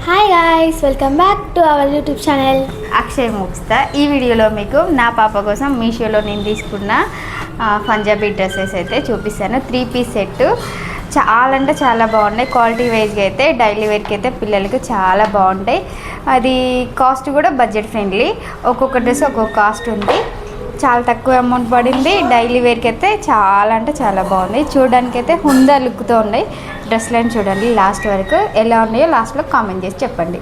Hi guys, welcome back to our YouTube channel Akshay ముక్స్తా. ఈ వీడియోలో మీకు నా పాప కోసం మీషోలో నేను తీసుకున్న పంజాబీ డ్రెస్సెస్ అయితే చూపిస్తాను. 3 పీస్ సెట్ చాలా అంటే చాలా బాగున్నాయి. క్వాలిటీ వైజ్గా అయితే డైలీ వేర్కి అయితే పిల్లలకి చాలా బాగుంటాయి. అది కాస్ట్ కూడా బడ్జెట్ ఫ్రెండ్లీ. ఒక్కొక్క డ్రెస్ ఒక్కొక్క కాస్ట్ ఉంది. చాలా తక్కువ అమౌంట్ పడింది. డైలీ వేర్కి అయితే చాలా అంటే చాలా బాగుంది. చూడడానికి అయితే హుందా లుక్తో ఉన్నాయి. డ్రెస్లను చూడండి లాస్ట్ వరకు. ఎలా ఉన్నాయో లాస్ట్లో కామెంట్ చేసి చెప్పండి.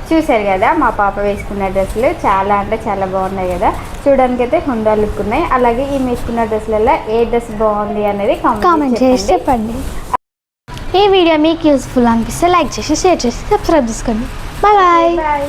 చూసారు కదా మా పాప వేసుకున్న డ్రెస్సులు చాలా అంటే చాలా బాగున్నాయి కదా. చూడడానికి అయితే హుందా లుక్ ఉన్నాయి. అలాగే ఈ వేసుకున్న డ్రెస్సులలో ఏ డ్రెస్ బాగుంది అనేది కామెంట్ చేసి చెప్పండి. ఈ వీడియో మీకు యూస్ఫుల్ అనిపిస్తే లైక్ చేసి షేర్ చేసి సబ్స్క్రైబ్ చేసుకోండి. Bye bye.